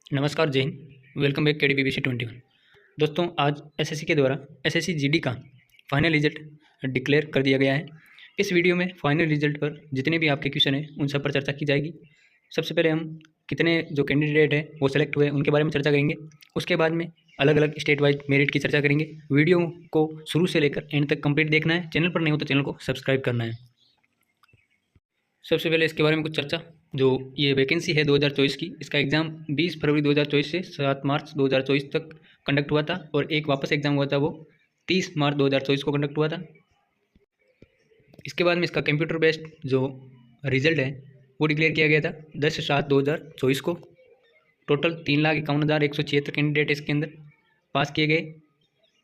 नमस्कार जय Hind. Welcome back KDPBC 21। दोस्तों आज एसएससी के द्वारा एसएससी जीडी का फाइनल रिजल्ट डिक्लेयर कर दिया गया है। इस वीडियो में फाइनल रिजल्ट पर जितने भी आपके क्वेश्चन हैं उन सब पर चर्चा की जाएगी। सबसे पहले हम कितने जो कैंडिडेट हैं वो सेलेक्ट हुए उनके बारे में चर्चा करेंगे। उसके बाद में अलग अलग स्टेट वाइज मेरिट की चर्चा करेंगे। वीडियो को शुरू से लेकर एंड तक कंप्लीट देखना है। चैनल पर नहीं हो तो चैनल को सब्सक्राइब करना है। सबसे पहले इसके बारे में कुछ चर्चा। जो ये वैकेंसी है 2024 की, इसका एग्ज़ाम 20 फरवरी 2024 से 7 मार्च 2024 तक कंडक्ट हुआ था और एक वापस एग्ज़ाम हुआ था वो 30 मार्च 2024 को कंडक्ट हुआ था। इसके बाद में इसका कंप्यूटर बेस्ड जो रिज़ल्ट है वो डिक्लेयर किया गया था 10/7/2024 को। टोटल 3,51,176 कैंडिडेट इसके अंदर पास किए गए,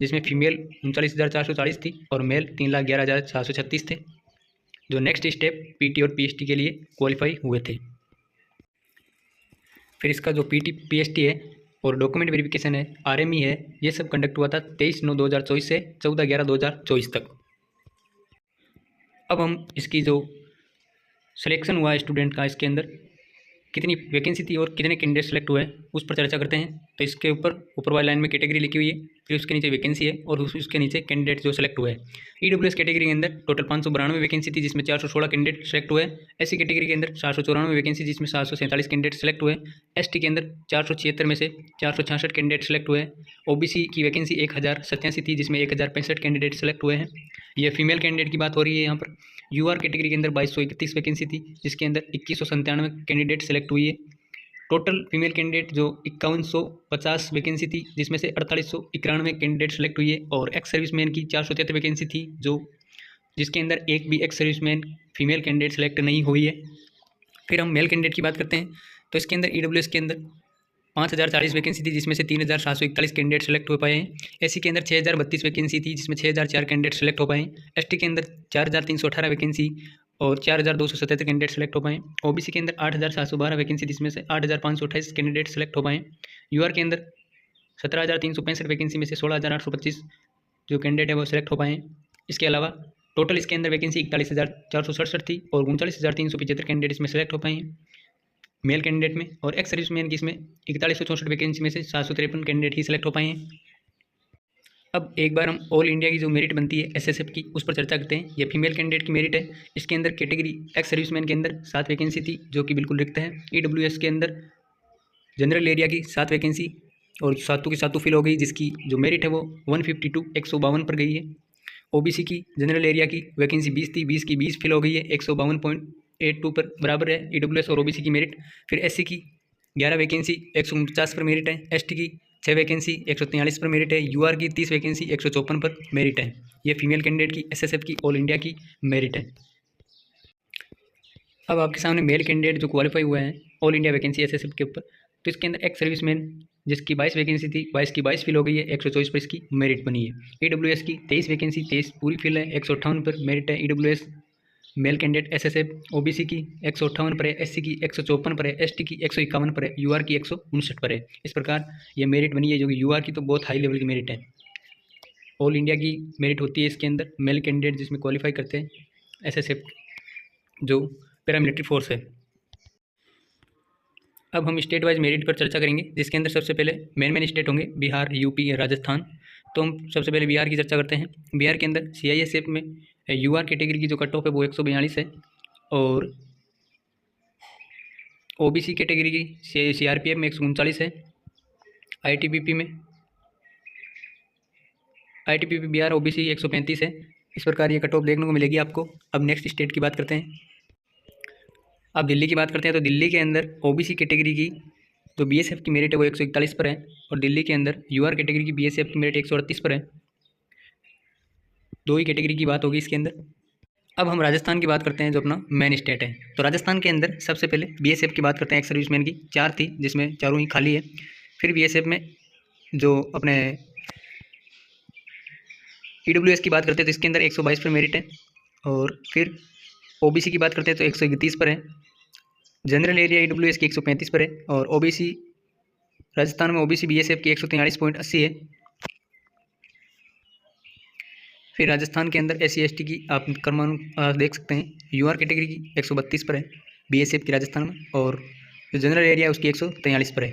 जिसमें फीमेल 39,440 थी और मेल 3,11,436 थे, जो नेक्स्ट स्टेप पीटी और पीएसटी के लिए क्वालिफाई हुए थे। फिर इसका जो पीटी पीएसटी है और डॉक्यूमेंट वेरिफिकेशन है, आरएमई है, ये सब कंडक्ट हुआ था 23/9/2024 से 14/11/2024 तक। अब हम इसकी जो सिलेक्शन हुआ है स्टूडेंट का, इसके अंदर कितनी वैकेंसी थी और कितने कैंडिडेट सेलेक्ट हुए उस पर चर्चा करते हैं। तो इसके ऊपर वाली लाइन में कैटेगरी लिखी हुई है, फिर उसके नीचे वैकेंसी है और उसके नीचे कैंडिडेट जो सेलेक्ट हुए हैं। ईडब्ल्यूएस कैटेगरी के अंदर टोटल 592 वैकेंसी थी, जिसमें 416 कैंडिडेट सेलेक्ट हुए। एससी कैटेगरी के अंदर 494 वैकेंसी, जिसमें 747 कैंडिडेट सेलेक्ट हुए। एसटी के अंदर 476 में से 466 कैंडिडेट सेलेक्ट हुए। ओबीसी की वैकेंसी 1087 थी, जिसमें 1065 कैंडिडेट सेलेक्ट हुए हैं। यह फीमेल कैंडिडेट की बात हो रही है यहाँ पर। यूआर कैटेगरी के अंदर 2231 वैकेंसी थी, जिसके अंदर 2197 कैंडिडेट सेलेक्ट हुई है। टोटल फीमेल कैंडिडेट जो 5150 वैकेंसी थी, जिसमें से 4891 कैंडिडेट सेलेक्ट हुई है। और एक्स सर्विसमैन की 473 वैकेंसी थी, जिसके अंदर एक भी ex serviceman female candidate select नहीं हुई है। फिर हम मेल कैंडिडेट की बात करते हैं, तो इसके अंदर ईडब्ल्यूएस के अंदर 5040 वैकेंसी थी, जिसमें से 3741 कैंडिडेट सेलेक्ट हो पाए हैं। एससी के अंदर 6032 वैकेंसी थी, जिसमें 6004 कैंडिडेट सेलेक्ट हो पाए। एसटी के अंदर 4318 वैकेंसी और 4277 कैंडिडेट सेलेक्ट हो पाए। ओबीसी के अंदर 8712 वैकेंसी, जिसमें से 8528 कैंडिडेट सेलेक्ट हो पाए। यूआर के अंदर 17365 वैकेंसी में से 16825 जो कैंडिडेट है वो सेलेक्ट हो पाए। इसके अलावा टोटल इसके अंदर वैकेंसी 41,467 थी और 39,375 कैंडिडेट इसमें सेलेक्ट हो पाए हैं मेल कैंडिडेट में। और एक्स सर्विसमैन की इसमें 4164 वैकेंसी में से 753 कैंडिडेट ही सिलेक्ट हो पाए हैं। अब एक बार हम ऑल इंडिया की जो मेरिट बनती है एसएसएफ की, उस पर चर्चा करते हैं। ये फीमेल कैंडिडेट की मेरिट है। इसके अंदर कैटेगरी एक्स सर्विसमैन के अंदर 7 वैकेंसी थी, जो कि बिल्कुल रिक्त है। ईडब्ल्यूएस के अंदर जनरल एरिया की 7 वैकेंसी और सातों की सातों फिल हो गई, जिसकी जो मेरिट है वो 152 152 पर गई है। ओबीसी की जनरल एरिया की वैकेंसी 20 थी, 20 की 20 फिल हो गई है, 152.82 पर बराबर है ईडब्ल्यूएस और ओबीसी की मेरिट। फिर एससी की 11 वैकेंसी 149 पर मेरिट है। एसटी की 6 वैकेंसी 143 पर मेरिट है। यूआर की 30 वैकेंसी 154 पर मेरिट है। ये फीमेल कैंडिडेट की एसएसएफ की ऑल इंडिया की मेरिट है। अब आपके सामने मेल कैंडिडेट जो क्वालिफाई हुए हैं ऑल इंडिया वैकेंसी एसएसएफ के ऊपर, तो इसके अंदर एक्स सर्विसमैन जिसकी 22 वैकेंसी थी, 22 की 22 फिल हो गई है, 124 पर इसकी मेरिट बनी है। ईडब्ल्यूएस की 23 वैकेंसी 23 पूरी फिल है, 158 पर मेरिट है EWS male candidate SSF. OBC की 158 पर है, एससी की 154 पर है, एसटी की 151 पर है, यूआर की 159 पर है। इस प्रकार ये मेरिट बनी है, जो कि यूआर की तो बहुत हाई लेवल की मेरिट है। ऑल इंडिया की मेरिट होती है इसके अंदर मेल कैंडिडेट जिसमें क्वालिफाई करते हैं एसएसएफ जो पैरामिलिट्री फोर्स है। अब हम स्टेट वाइज मेरिट पर चर्चा करेंगे, जिसके अंदर सबसे पहले मेन स्टेट होंगे बिहार, यूपी, राजस्थान। तो हम सबसे पहले बिहार की चर्चा करते हैं। बिहार के अंदर सीआईएसएफ में यूआर कैटेगरी की जो कट ऑफ है वो 142 है और ओबीसी कैटेगरी की सीआरपीएफ में 139 है। आईटीबीपी बिहार ओबीसी 135 है। इस प्रकार ये कट ऑफ देखने को मिलेगी आपको। अब नेक्स्ट स्टेट की बात करते हैं। अब दिल्ली की बात करते हैं, तो दिल्ली के अंदर ओबीसी कैटेगरी की जो बीएसएफ की मेरिट है वो 141 पर है और दिल्ली के अंदर यूआर कैटेगरी की बीएसएफ की मेरिट 138 पर है। दो ही कैटेगरी की बात होगी इसके अंदर। अब हम राजस्थान की बात करते हैं, जो अपना मेन स्टेट है। तो राजस्थान के अंदर सबसे पहले बीएसएफ की बात करते हैं। एक्स सर्विसमैन की 4 थी, जिसमें चारों ही खाली है। फिर बीएसएफ में जो अपने ईडब्ल्यूएस की बात करते हैं, तो इसके अंदर 122 पर मेरिट है। और फिर ओबीसी की बात करते हैं तो 131 पर है। जनरल एरिया ईडब्ल्यूएस की 135 पर है और ओबीसी राजस्थान में ओबीसी बीएसएफ की 143.80 है। फिर राजस्थान के अंदर एससी एसटी की आप क्रमानुसार देख सकते हैं। यूआर कैटेगरी की 132 पर है बीएसएफ की राजस्थान में और जो जनरल एरिया है उसकी 143 पर है।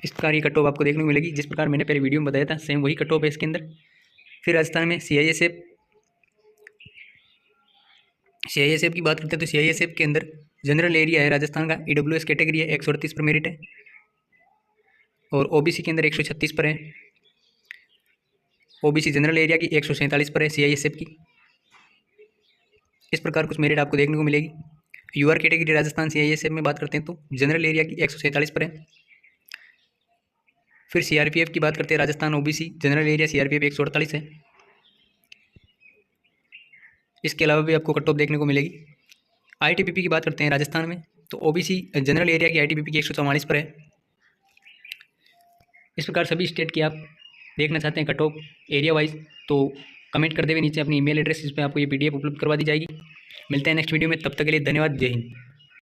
इस प्रकार ये कट ऑफ आपको देखने को मिलेगी। जिस प्रकार मैंने पहले वीडियो में बताया था सेम वही कट ऑफ है इसके अंदर। फिर राजस्थान में CISF की बात करते हैं तो CISF के अंदर जनरल एरिया है राजस्थान का, EWS कैटेगरी है, 138 पर मेरिट है, और OBC के अंदर 136 पर है। OBC जनरल एरिया की 147 पर है CISF की। इस प्रकार कुछ मेरिट आपको देखने को मिलेगी। UR कैटेगरी राजस्थान CISF में बात करते हैं तो जनरल एरिया की 147 पर है। फिर CRPF की बात करते हैं Rajasthan OBC general area CRPF 148 है। इसके अलावा भी आपको कट ऑफ देखने को मिलेगी। ITBP की बात करते हैं राजस्थान में तो OBC जनरल एरिया की ITBP की 144 पर है। इस प्रकार सभी स्टेट की आप देखना चाहते हैं कट ऑफ एरिया वाइज तो कमेंट कर देवे नीचे अपनी ईमेल एड्रेस, इस पर आपको ये PDF उपलब्ध करवा दी जाएगी। मिलते हैं नेक्स्ट वीडियो में, तब तक के लिए धन्यवाद। जय हिंद।